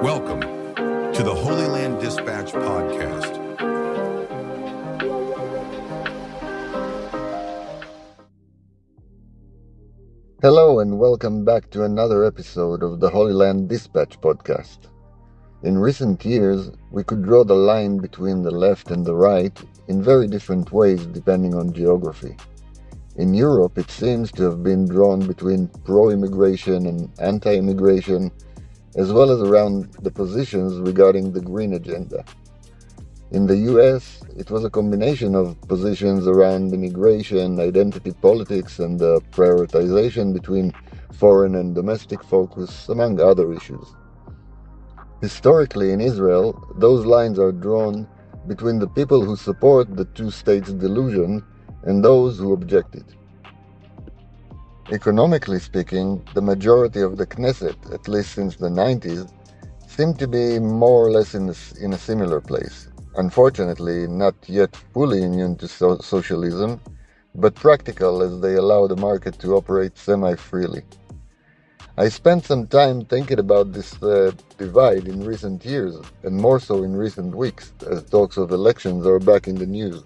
Welcome to the Holyland Dispatch podcast. Hello and welcome back to another episode of the Holyland Dispatch podcast. In recent years, we could draw the line between the left and the right in very different ways depending on geography. In Europe, it seems to have been drawn between pro-immigration and anti-immigration, as well as around the positions regarding the green agenda. In the US, it was a combination of positions around immigration, identity politics, and the prioritization between foreign and domestic focus, among other issues. Historically, in Israel, those lines are drawn between the people who support the two states delusion and those who object it. Economically speaking, the majority of the Knesset, at least since the 90s, seem to be more or less in a similar place. Unfortunately, not yet fully immune to socialism, but practical as they allow the market to operate semi-freely. I spent some time thinking about this divide in recent years, and more so in recent weeks, as talks of elections are back in the news.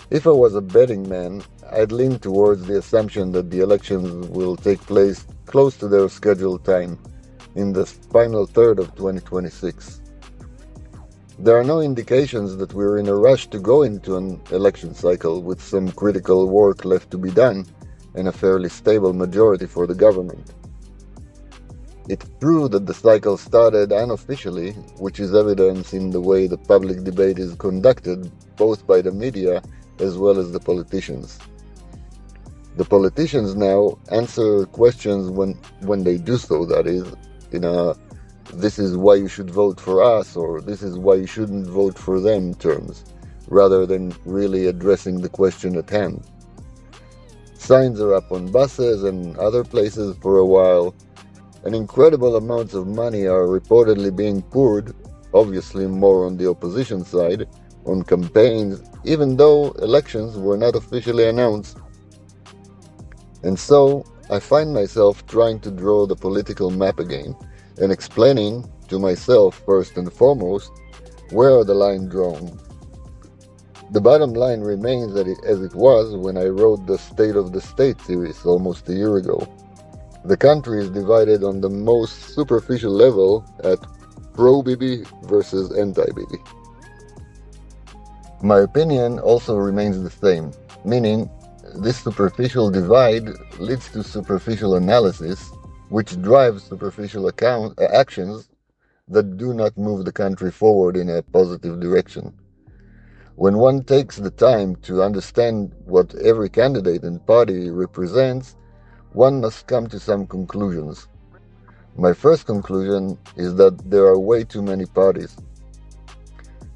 If I was a betting man, I'd lean towards the assumption that the elections will take place close to their scheduled time, in the final third of 2026. There are no indications that we're in a rush to go into an election cycle with some critical work left to be done and a fairly stable majority for the government. It's true that the cycle started unofficially, which is evidence in the way the public debate is conducted, both by the media as well as the politicians. The politicians now answer questions when they do so, that is, in a "this is why you should vote for us" or "this is why you shouldn't vote for them" terms, rather than really addressing the question at hand. Signs are up on buses and other places for a while, and incredible amounts of money are reportedly being poured, obviously more on the opposition side, on campaigns, even though elections were not officially announced. And so, I find myself trying to draw the political map again, and explaining to myself first and foremost, where are the lines drawn? The bottom line remains as it was when I wrote the State of the State series almost a year ago. The country is divided on the most superficial level at pro-Bibi versus anti-Bibi. My opinion also remains the same, meaning this superficial divide leads to superficial analysis, which drives superficial actions that do not move the country forward in a positive direction. When one takes the time to understand what every candidate and party represents, one must come to some conclusions. My first conclusion is that there are way too many parties.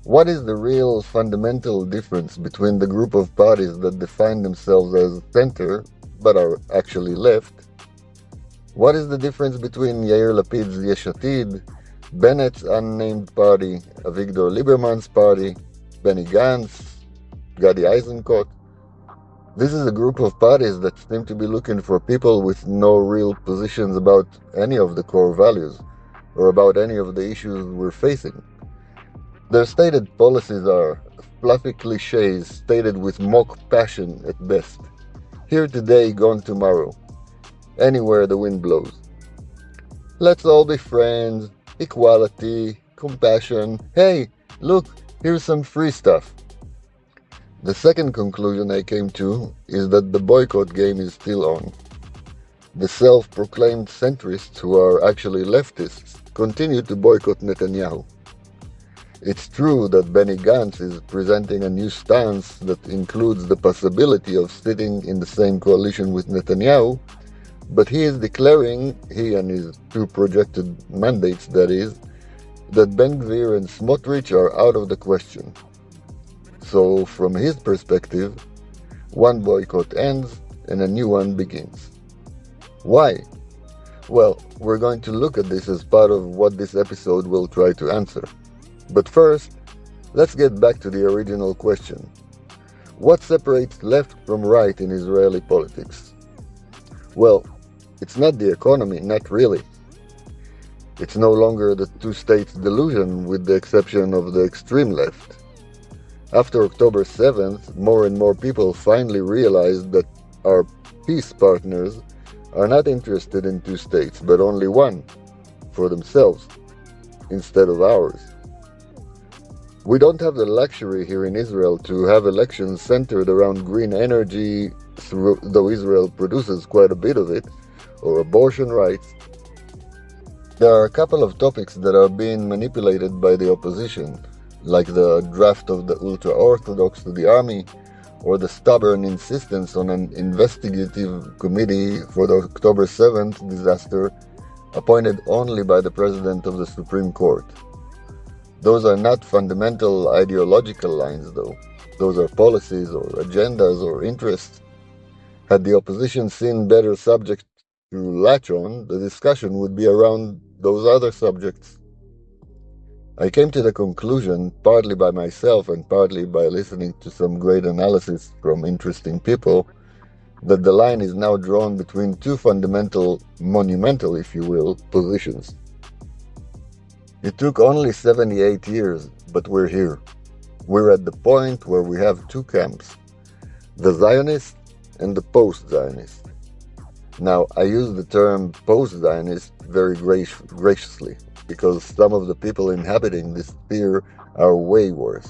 What is the real fundamental difference between the group of parties that define themselves as center but are actually left? What is the difference between Yair Lapid's Yesh Atid, Bennett's unnamed party, Avigdor Liberman's party, Benny Gantz, Gadi Eisenkot? This is a group of parties that seem to be looking for people with no real positions about any of the core values, or about any of the issues we're facing. Their stated policies are fluffy cliches stated with mock passion at best. Here today, gone tomorrow. Anywhere the wind blows. Let's all be friends, equality, compassion. Hey, look, here's some free stuff. The second conclusion I came to is that the boycott game is still on. The self-proclaimed centrists, who are actually leftists, continue to boycott Netanyahu. It's true that Benny Gantz is presenting a new stance that includes the possibility of sitting in the same coalition with Netanyahu, but he is declaring, he and his two projected mandates that is, that Gvir and Smotrich are out of the question. So, from his perspective, one boycott ends and a new one begins. Why? Well, we're going to look at this as part of what this episode will try to answer. But first, let's get back to the original question. What separates left from right in Israeli politics? Well, it's not the economy, not really. It's no longer the two-states delusion with the exception of the extreme left. After October 7th, more and more people finally realized that our peace partners are not interested in two states, but only one, for themselves, instead of ours. We don't have the luxury here in Israel to have elections centered around green energy, though Israel produces quite a bit of it, or abortion rights. There are a couple of topics that are being manipulated by the opposition, like the draft of the ultra-Orthodox to the army, or the stubborn insistence on an investigative committee for the October 7th disaster appointed only by the President of the Supreme Court. Those are not fundamental ideological lines, though. Those are policies or agendas or interests. Had the opposition seen better subjects to latch on, the discussion would be around those other subjects. I came to the conclusion, partly by myself and partly by listening to some great analysis from interesting people, that the line is now drawn between two fundamental, monumental, if you will, positions. It took only 78 years, but we're here. We're at the point where we have two camps, the Zionists and the post-Zionists. Now, I use the term post-Zionist very graciously, because some of the people inhabiting this sphere are way worse.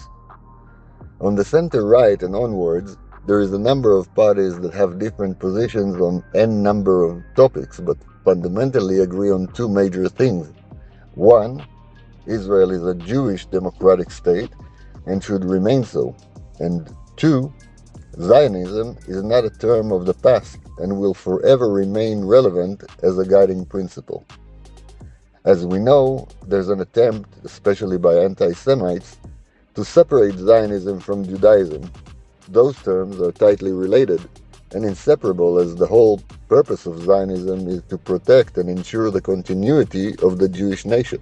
On the center-right and onwards, there is a number of parties that have different positions on n number of topics, but fundamentally agree on two major things. One, Israel is a Jewish democratic state and should remain so. And two, Zionism is not a term of the past and will forever remain relevant as a guiding principle. As we know, there's an attempt, especially by anti-Semites, to separate Zionism from Judaism. Those terms are tightly related and inseparable, as the whole purpose of Zionism is to protect and ensure the continuity of the Jewish nation.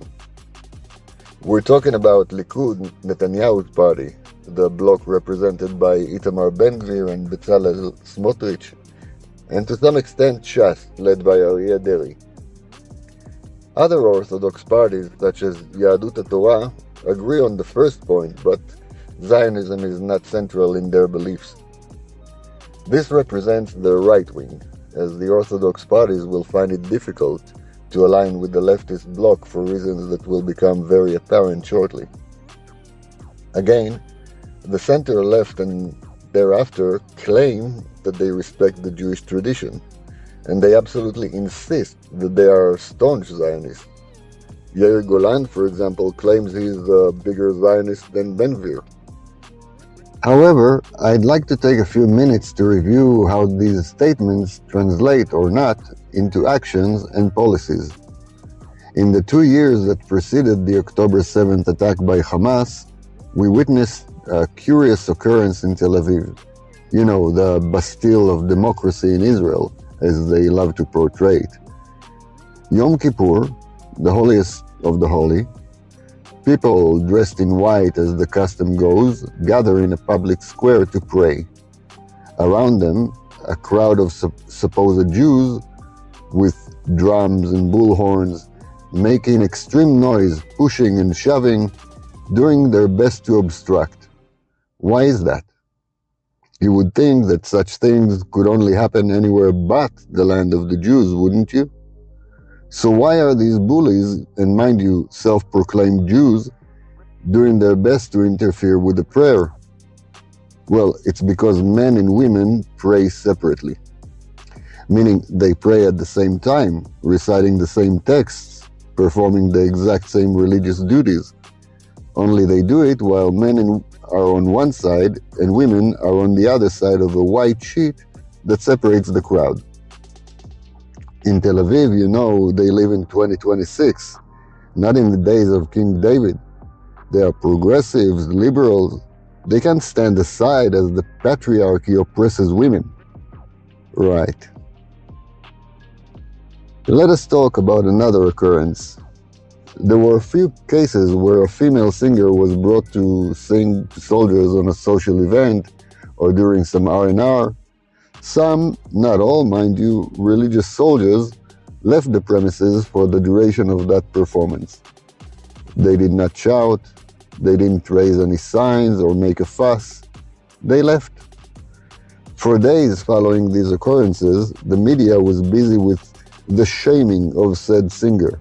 We're talking about Likud, Netanyahu's party, the bloc represented by Itamar Ben-Gvir and Bezalel Smotrich, and to some extent Shas, led by Aryeh Deri. Other Orthodox parties, such as Yahadut HaTorah, agree on the first point, but Zionism is not central in their beliefs. This represents the right wing, as the Orthodox parties will find it difficult to align with the leftist bloc for reasons that will become very apparent shortly. Again, the center-left and thereafter claim that they respect the Jewish tradition, and they absolutely insist that they are staunch Zionists. Yair Golan, for example, claims he's a bigger Zionist than Ben-Gvir. However, I'd like to take a few minutes to review how these statements translate or not into actions and policies. In the 2 years that preceded the October 7th attack by Hamas, we witnessed a curious occurrence in Tel Aviv. You know, the Bastille of democracy in Israel, as they love to portray it. Yom Kippur, the holiest of the holy, people dressed in white as the custom goes gather in a public square to pray. Around them, a crowd of supposed Jews with drums and bullhorns, making extreme noise, pushing and shoving, doing their best to obstruct. Why is that? You would think that such things could only happen anywhere but the land of the Jews, wouldn't you? So why are these bullies, and mind you, self-proclaimed Jews, doing their best to interfere with the prayer? Well, it's because men and women pray separately. Meaning they pray at the same time, reciting the same texts, performing the exact same religious duties. Only they do it while men are on one side and women are on the other side of a white sheet that separates the crowd. In Tel Aviv, you know, they live in 2026, not in the days of King David. They are progressives, liberals. They can't stand aside as the patriarchy oppresses women. Right. Let us talk about another occurrence. There were a few cases where a female singer was brought to sing to soldiers on a social event or during some R&R. Some, not all mind you, religious soldiers left the premises for the duration of that performance. They did not shout, they didn't raise any signs or make a fuss. They left. For days following these occurrences, the media was busy with the shaming of said singer.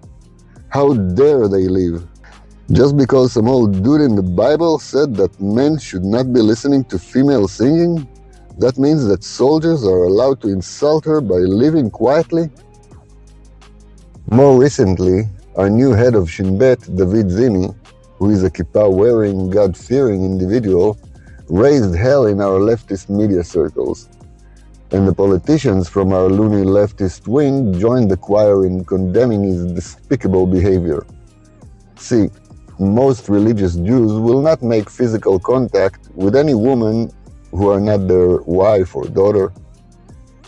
How dare they leave? Just because some old dude in the Bible said that men should not be listening to female singing? That means that soldiers are allowed to insult her by leaving quietly? More recently, our new head of Shin Bet, David Zini, who is a kippah-wearing, God-fearing individual, raised hell in our leftist media circles. And the politicians from our loony leftist wing joined the choir in condemning his despicable behavior. See, most religious Jews will not make physical contact with any woman who are not their wife or daughter.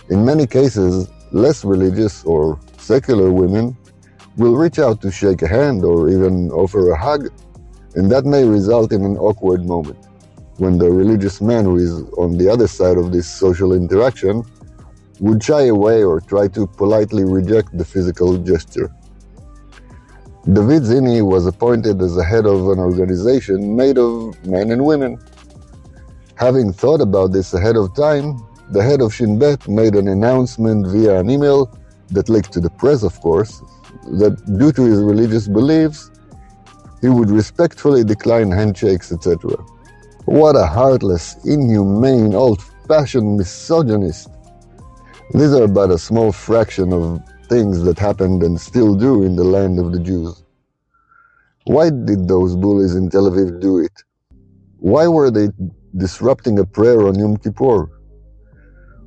In many cases, less religious or secular women will reach out to shake a hand or even offer a hug, and that may result in an awkward moment, when the religious man who is on the other side of this social interaction would shy away or try to politely reject the physical gesture. David Zini was appointed as the head of an organization made of men and women. Having thought about this ahead of time, the head of Shin Bet made an announcement via an email that leaked to the press, of course, that due to his religious beliefs, he would respectfully decline handshakes, etc. What a heartless, inhumane, old-fashioned misogynist. These are but a small fraction of things that happened and still do in the land of the Jews. Why did those bullies in Tel Aviv do it? Why were they disrupting a prayer on Yom Kippur?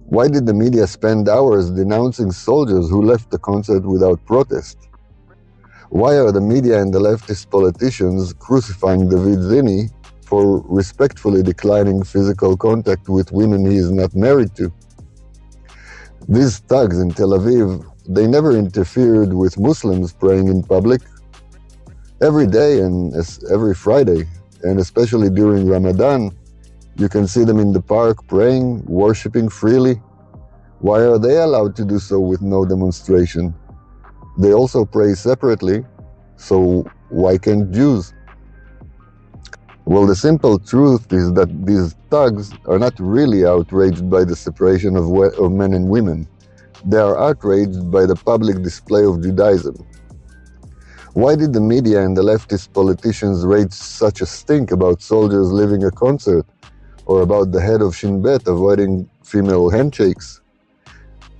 Why did the media spend hours denouncing soldiers who left the concert without protest? Why are the media and the leftist politicians crucifying David Zini for respectfully declining physical contact with women he is not married to? These thugs in Tel Aviv, they never interfered with Muslims praying in public. Every day and every Friday, and especially during Ramadan, you can see them in the park praying, worshipping freely. Why are they allowed to do so with no demonstration? They also pray separately, so why can't Jews? Well, the simple truth is that these thugs are not really outraged by the separation of men and women. They are outraged by the public display of Judaism. Why did the media and the leftist politicians raise such a stink about soldiers leaving a concert, or about the head of Shin Bet avoiding female handshakes?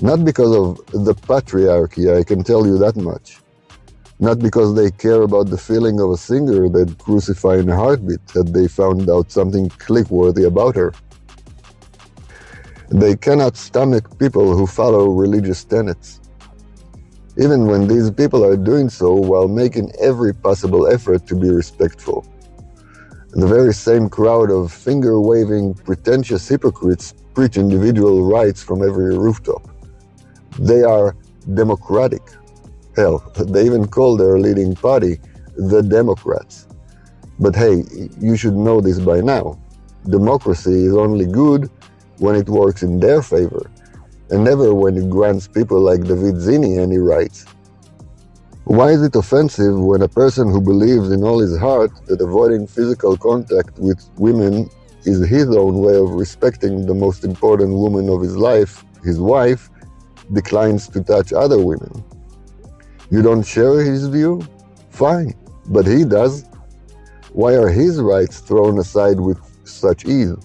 Not because of the patriarchy, I can tell you that much. Not because they care about the feeling of a singer they'd crucify in a heartbeat had they found out something click-worthy about her. They cannot stomach people who follow religious tenets, even when these people are doing so while making every possible effort to be respectful. The very same crowd of finger-waving, pretentious hypocrites preach individual rights from every rooftop. They are democratic. Hell, they even call their leading party the Democrats. But hey, you should know this by now. Democracy is only good when it works in their favor, and never when it grants people like David Zini any rights. Why is it offensive when a person who believes in all his heart that avoiding physical contact with women is his own way of respecting the most important woman of his life, his wife, declines to touch other women? You don't share his view? Fine, but he does. Why are his rights thrown aside with such ease?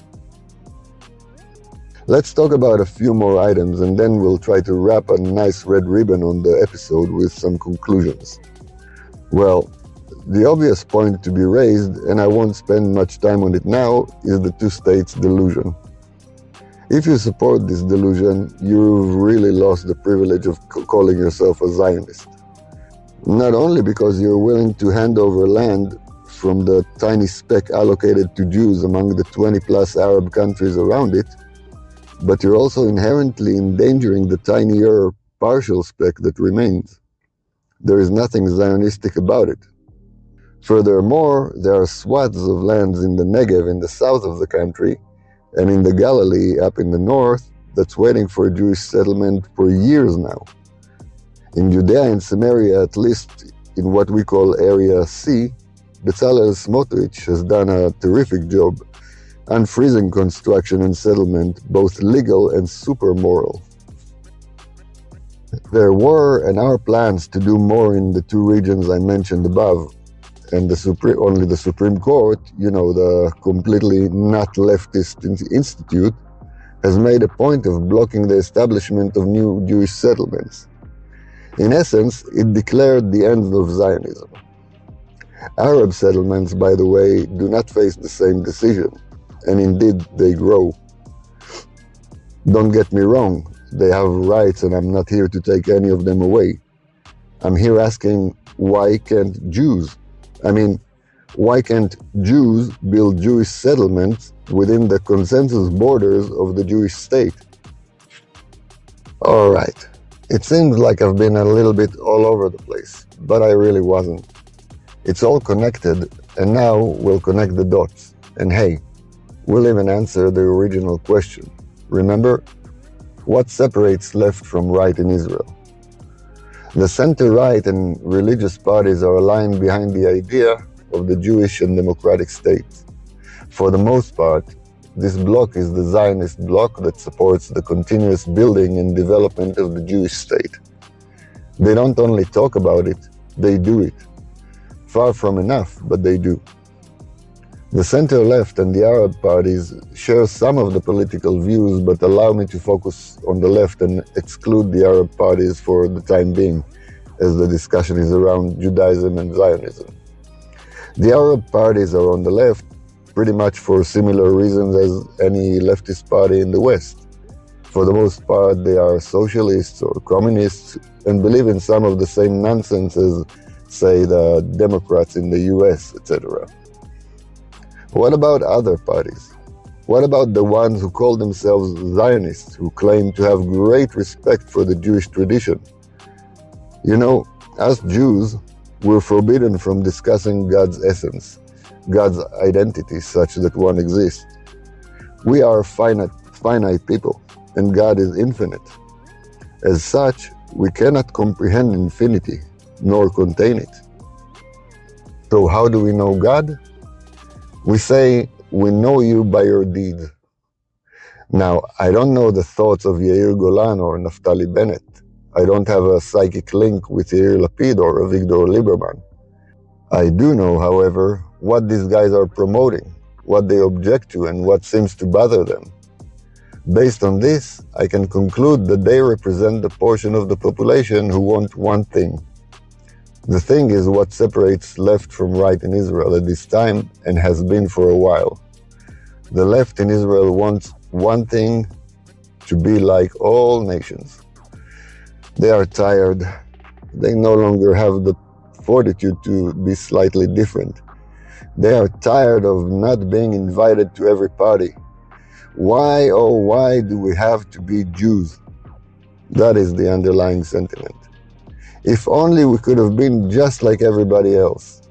Let's talk about a few more items and then we'll try to wrap a nice red ribbon on the episode with some conclusions. Well, the obvious point to be raised, and I won't spend much time on it now, is the two states delusion. If you support this delusion, you've really lost the privilege of calling yourself a Zionist. Not only because you're willing to hand over land from the tiny speck allocated to Jews among the 20-plus Arab countries around it, but you're also inherently endangering the tinier partial speck that remains. There is nothing Zionistic about it. Furthermore, there are swaths of lands in the Negev in the south of the country and in the Galilee up in the north that's waiting for Jewish settlement for years now. In Judea and Samaria, at least in what we call Area C, Bezalel Smotrich has done a terrific job unfreezing construction and settlement, both legal and super moral. There were and are plans to do more in the two regions I mentioned above, and only the Supreme Court, the completely not leftist institute, has made a point of blocking the establishment of new Jewish settlements. In essence, it declared the end of Zionism. Arab settlements, by the way, do not face the same decision, and indeed they grow. Don't get me wrong, they have rights and I'm not here to take any of them away. I'm here asking, why can't Jews build Jewish settlements within the consensus borders of the Jewish state? All right, it seems like I've been a little bit all over the place, but I really wasn't. It's all connected, and now we'll connect the dots. And hey, we'll even answer the original question. Remember, what separates left from right in Israel? The center-right and religious parties are aligned behind the idea of the Jewish and democratic state. For the most part, this bloc is the Zionist bloc that supports the continuous building and development of the Jewish state. They don't only talk about it, they do it. Far from enough, but they do. The center-left and the Arab parties share some of the political views, but allow me to focus on the left and exclude the Arab parties for the time being, as the discussion is around Judaism and Zionism. The Arab parties are on the left, pretty much for similar reasons as any leftist party in the West. For the most part, they are socialists or communists and believe in some of the same nonsense as, say, the Democrats in the US, etc. What about other parties? What about the ones who call themselves Zionists, who claim to have great respect for the Jewish tradition? As Jews, we're forbidden from discussing God's essence, God's identity such that one exists. We are finite people, and God is infinite. As such, we cannot comprehend infinity, nor contain it. So how do we know God? We say, we know you by your deeds. Now, I don't know the thoughts of Yair Golan or Naftali Bennett. I don't have a psychic link with Yair Lapid or Avigdor Liberman. I do know, however, what these guys are promoting, what they object to, and what seems to bother them. Based on this, I can conclude that they represent the portion of the population who want one thing. The thing is what separates left from right in Israel at this time and has been for a while. The left in Israel wants one thing: to be like all nations. They are tired. They no longer have the fortitude to be slightly different. They are tired of not being invited to every party. Why, oh why do we have to be Jews? That is the underlying sentiment. If only we could have been just like everybody else.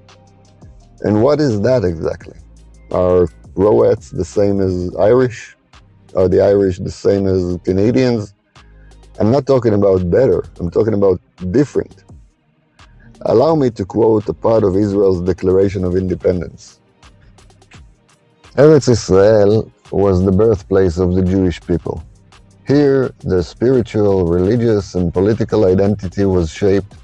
And what is that exactly? Are Croats the same as Irish? Are the Irish the same as Canadians? I'm not talking about better, I'm talking about different. Allow me to quote a part of Israel's Declaration of Independence. Eretz Israel was the birthplace of the Jewish people. Here, their spiritual, religious, and political identity was shaped.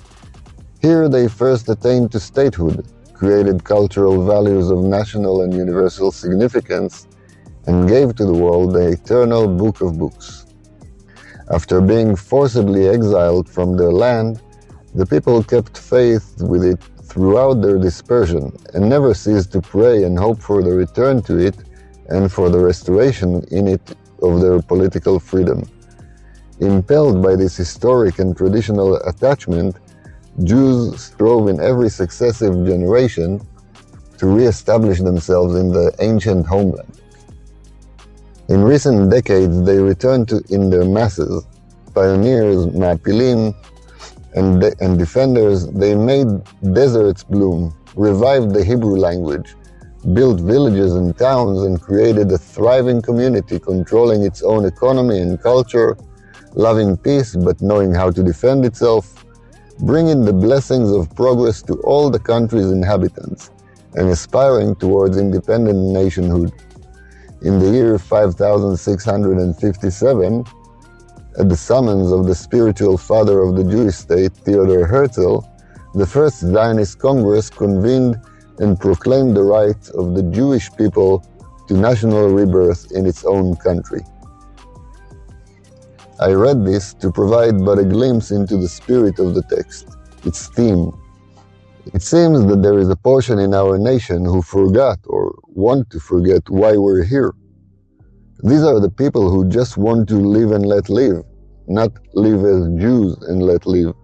Here they first attained to statehood, created cultural values of national and universal significance, and gave to the world the eternal book of books. After being forcibly exiled from their land, the people kept faith with it throughout their dispersion and never ceased to pray and hope for the return to it and for the restoration in it of their political freedom. Impelled by this historic and traditional attachment, Jews strove in every successive generation to re-establish themselves in the ancient homeland. In recent decades, they returned in their masses. Pioneers, Ma'apilim, and defenders, they made deserts bloom, revived the Hebrew language, built villages and towns, and created a thriving community controlling its own economy and culture, loving peace but knowing how to defend itself, bringing the blessings of progress to all the country's inhabitants and aspiring towards independent nationhood. In the year 5657, at the summons of the spiritual father of the Jewish state, Theodor Herzl, the first Zionist Congress convened and proclaimed the right of the Jewish people to national rebirth in its own country. I read this to provide but a glimpse into the spirit of the text, its theme. It seems that there is a portion in our nation who forgot or want to forget why we're here. These are the people who just want to live and let live, not live as Jews and let live.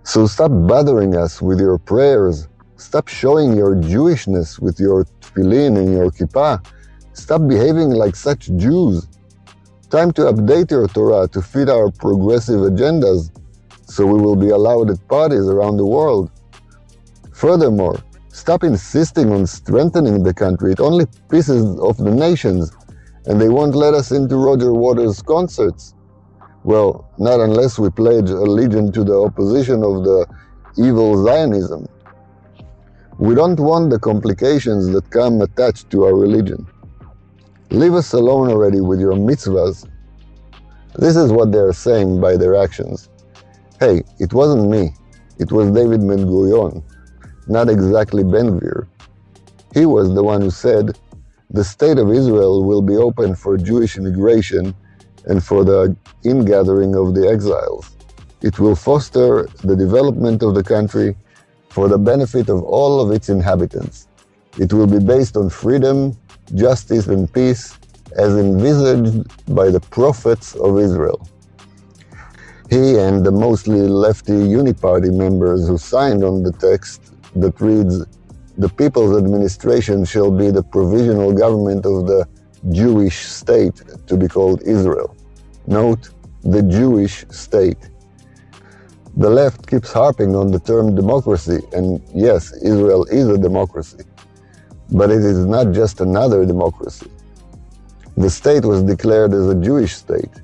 So stop bothering us with your prayers. Stop showing your Jewishness with your tefillin and your kippah. Stop behaving like such Jews. Time to update your Torah to fit our progressive agendas, so we will be allowed at parties around the world. Furthermore, stop insisting on strengthening the country. It only pisses off the nations, and they won't let us into Roger Waters' concerts. Well, not unless we pledge allegiance to the opposition of the evil Zionism. We don't want the complications that come attached to our religion. Leave us alone already with your mitzvahs. This is what they are saying by their actions. Hey, it wasn't me. It was David Ben-Gurion, not exactly Ben-Gvir. He was the one who said, the state of Israel will be open for Jewish immigration and for the ingathering of the exiles. It will foster the development of the country for the benefit of all of its inhabitants. It will be based on freedom, justice, and peace as envisaged by the prophets of Israel. He and the mostly lefty Uniparty members who signed on the text that reads, the people's administration shall be the provisional government of the Jewish state to be called Israel. Note, the Jewish state. The left keeps harping on the term democracy, and yes, Israel is a democracy. But it is not just another democracy. The state was declared as a Jewish state,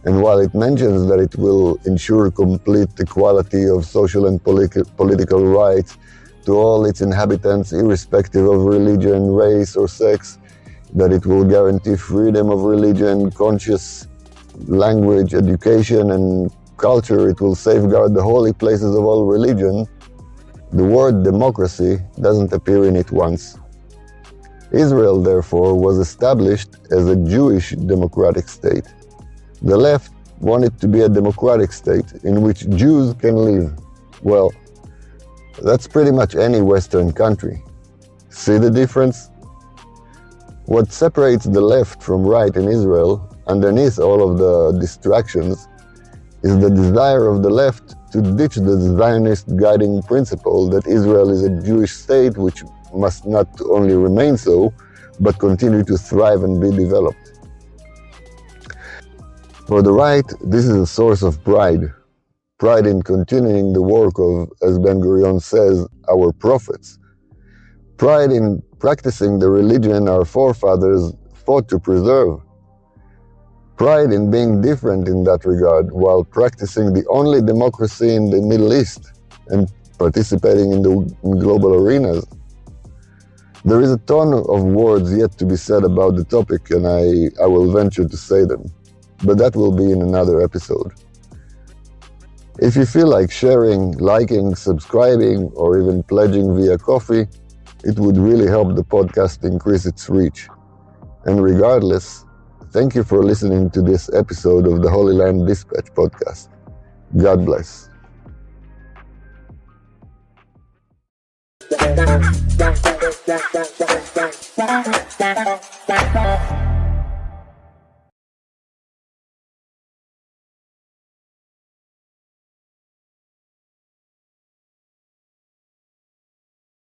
and while it mentions that it will ensure complete equality of social and political rights to all its inhabitants, irrespective of religion, race, or sex, that it will guarantee freedom of religion, conscious language, education, and culture, it will safeguard the holy places of all religion, the word democracy doesn't appear in it once. Israel, therefore, was established as a Jewish democratic state. The left wanted to be a democratic state in which Jews can live. Well, that's pretty much any Western country. See the difference? What separates the left from right in Israel, underneath all of the distractions, is the desire of the left to ditch the Zionist guiding principle that Israel is a Jewish state which must not only remain so, but continue to thrive and be developed. For the right, this is a source of pride. Pride in continuing the work of, as Ben-Gurion says, our prophets. Pride in practicing the religion our forefathers fought to preserve. Pride in being different in that regard while practicing the only democracy in the Middle East and participating in global arenas. There is a ton of words yet to be said about the topic, and I will venture to say them, but that will be in another episode. If you feel like sharing, liking, subscribing, or even pledging via coffee, it would really help the podcast increase its reach. And regardless, thank you for listening to this episode of the Holyland Dispatch podcast. God bless.